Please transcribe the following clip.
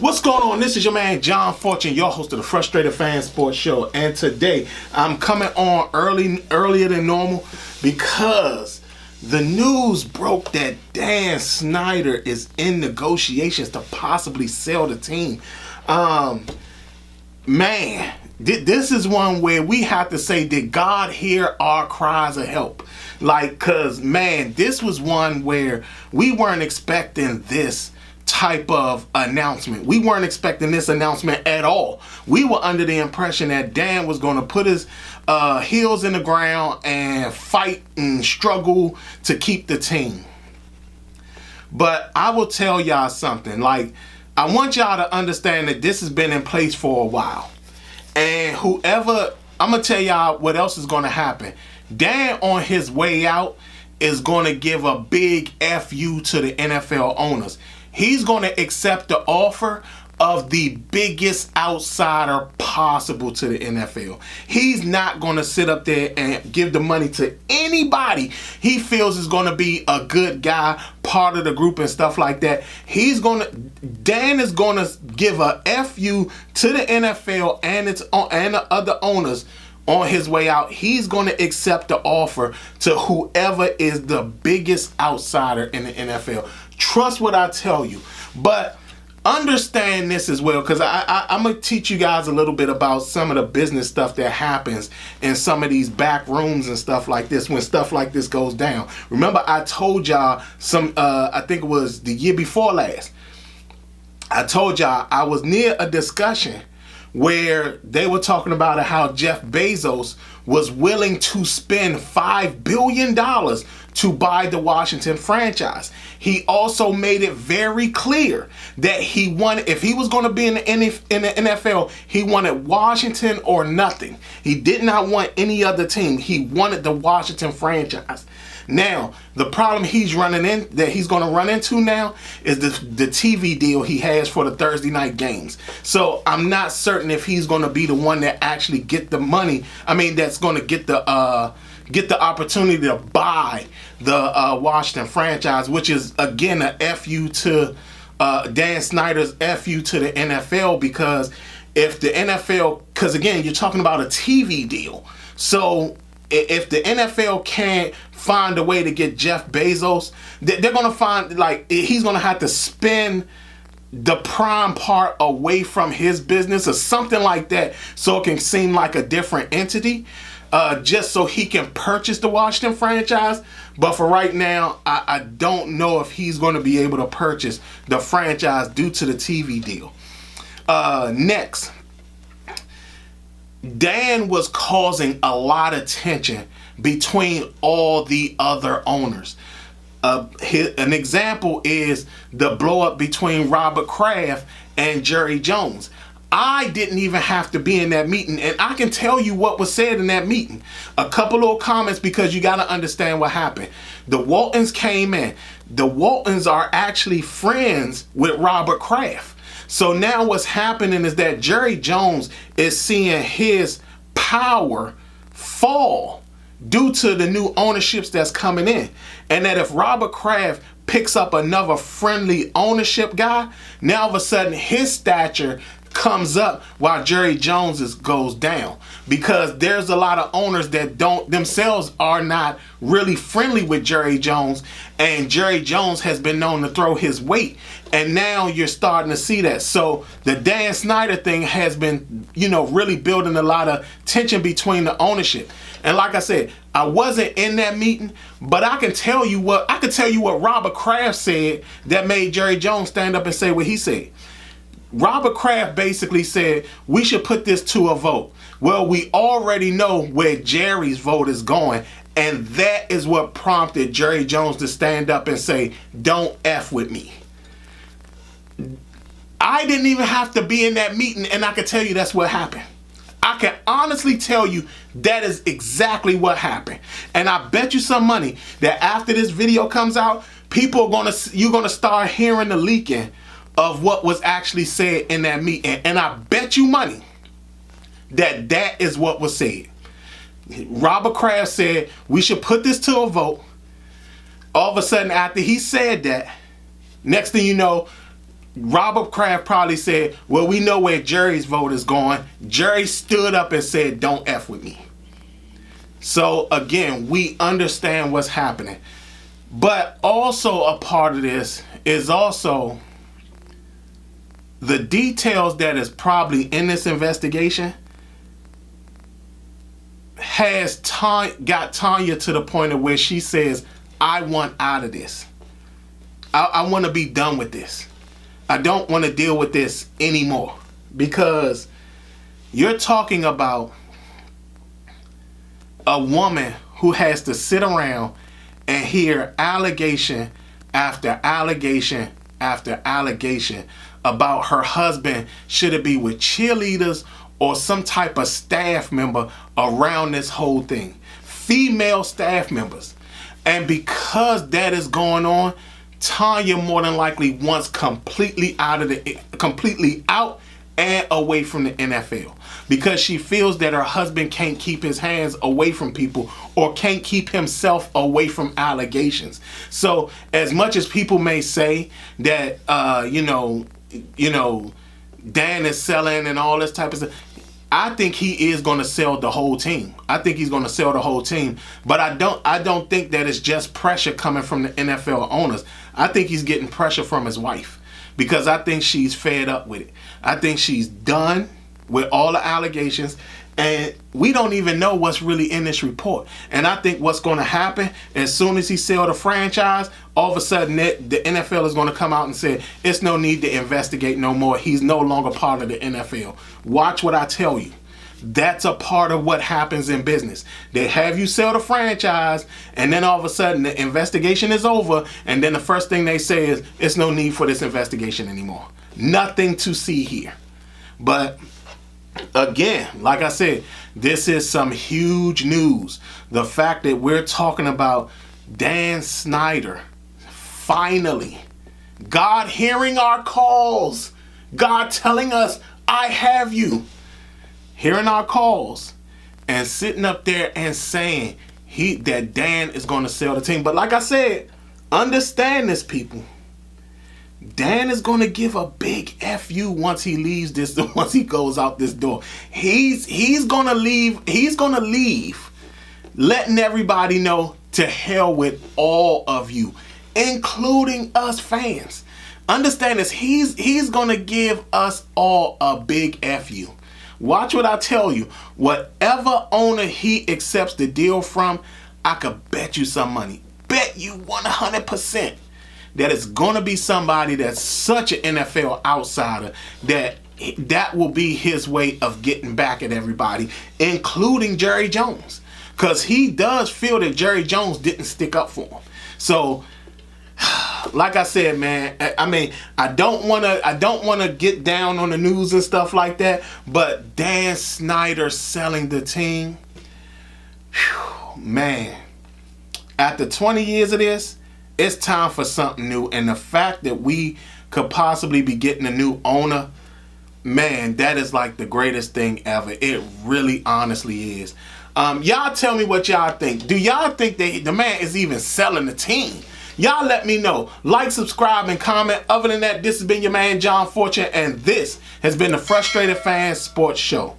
What's going on? This is your man John Fortune, your host of the Frustrated Fan Sports Show, and today I'm coming on earlier than normal because the news broke that Dan Snyder is in negotiations to possibly sell the team. Man, this is one where we have to say, did God hear our cries of help? Cause man, this was one where we weren't expecting this type of announcement. We weren't expecting this announcement at all. We were under the impression that Dan was going to put his heels in the ground and fight and struggle to keep the team. But I will tell y'all something. I want y'all to understand that this has been in place for a while. And I'm going to tell y'all what else is going to happen. Dan on his way out is going to give a big FU to the NFL owners. He's going to accept the offer of the biggest outsider possible to the NFL. He's not going to sit up there and give the money to anybody he feels is going to be a good guy, part of the group and stuff like that. Dan is going to give a FU to the NFL and the other owners on his way out. He's going to accept the offer to whoever is the biggest outsider in the NFL. Trust what I tell you, but understand this as well, because I'm going to teach you guys a little bit about some of the business stuff that happens in some of these back rooms and stuff like this when stuff like this goes down. Remember, I told y'all I think it was the year before last, I told y'all I was near a discussion where they were talking about how Jeff Bezos was willing to spend $5 billion to buy the Washington franchise. He also made it very clear that he wanted, if he was going to be in the NFL, he wanted Washington or nothing. He did not want any other team. He wanted the Washington franchise. Now, the problem that he's going to run into now is the TV deal he has for the Thursday night games. So I'm not certain if he's going to be the one that actually get the money. That's going to get the opportunity to buy the Washington franchise, which is again a FU to Dan Snyder's FU to the NFL, because if the NFL, because again, you're talking about a TV deal. So if the NFL can't find a way to get Jeff Bezos, they're going to find, he's going to have to spend the prime part away from his business or something like that, so it can seem like a different entity, just so he can purchase the Washington franchise. But for right now, I don't know if he's going to be able to purchase the franchise due to the TV deal. Next, Dan was causing a lot of tension between all the other owners. An example is the blow up between Robert Kraft and Jerry Jones. I didn't even have to be in that meeting, and I can tell you what was said in that meeting. A couple little comments, because you got to understand what happened. The Waltons came in. The Waltons are actually friends with Robert Kraft. So now what's happening is that Jerry Jones is seeing his power fall due to the new ownerships that's coming in. And that if Robert Kraft picks up another friendly ownership guy, now all of a sudden his stature comes up while Jerry Jones's goes down, because there's a lot of owners that themselves are not really friendly with Jerry Jones, and Jerry Jones has been known to throw his weight, and now you're starting to see that. So the Dan Snyder thing has been, really building a lot of tension between the ownership. And like I said, I wasn't in that meeting, but I could tell you what Robert Kraft said that made Jerry Jones stand up and say what he said. Robert Kraft basically said, we should put this to a vote. Well, we already know where Jerry's vote is going, and that is what prompted Jerry Jones to stand up and say, don't F with me. I didn't even have to be in that meeting, and I can tell you that's what happened. I can honestly tell you that is exactly what happened. And I bet you some money that after this video comes out, you're gonna start hearing the leaking of what was actually said in that meeting. And I bet you money that that is what was said. Robert Kraft said we should put this to a vote. All of a sudden, after he said that, next thing you know, Robert Kraft probably said, well, we know where Jerry's vote is going. Jerry stood up and said, don't F with me. So again, we understand what's happening. But also a part of this is also the details that is probably in this investigation has got Tanya to the point of where she says, I want out of this. I want to be done with this. I don't want to deal with this anymore, because you're talking about a woman who has to sit around and hear allegation after allegation after allegation about her husband, should it be with cheerleaders or some type of staff member around this whole thing. Female staff members. And because that is going on, Tanya more than likely wants completely out and away from the NFL, because she feels that her husband can't keep his hands away from people or can't keep himself away from allegations. So as much as people may say that Dan is selling and all this type of stuff, I think he is going to sell the whole team. I think he's going to sell the whole team. But I don't think that it's just pressure coming from the NFL owners. I think he's getting pressure from his wife, because I think she's fed up with it. I think she's done with all the allegations, and we don't even know what's really in this report. And I think what's going to happen, as soon as he sells the franchise, all of a sudden the NFL is going to come out and say, it's no need to investigate no more. He's no longer part of the NFL. Watch what I tell you. That's a part of what happens in business. They have you sell the franchise, and then all of a sudden the investigation is over, and then the first thing they say is, it's no need for this investigation anymore. Nothing to see here. But again, like I said, this is some huge news. The fact that we're talking about Dan Snyder, finally, God hearing our calls, God telling us, I have you, hearing our calls, and sitting up there and saying that Dan is going to sell the team. But like I said, understand this, people. Dan is going to give a big FU once he leaves this, once he goes out this door. He's going to leave. He's going to leave, letting everybody know, to hell with all of you, including us fans. Understand this. He's going to give us all a big FU. Watch what I tell you. Whatever owner he accepts the deal from, I could bet you some money. Bet you 100%. that it's going to be somebody that's such an NFL outsider that will be his way of getting back at everybody, including Jerry Jones. Because he does feel that Jerry Jones didn't stick up for him. So, like I said, man, I mean, I don't want to get down on the news and stuff like that, but Dan Snyder selling the team, whew, man, after 20 years of this, it's time for something new. And the fact that we could possibly be getting a new owner, man, that is like the greatest thing ever. It really honestly is. Y'all tell me what y'all think. Do y'all think that the man is even selling the team? Y'all let me know. Like, subscribe, and comment. Other than that, this has been your man, John Fortune, and this has been the Frustrated Fan Sports Show.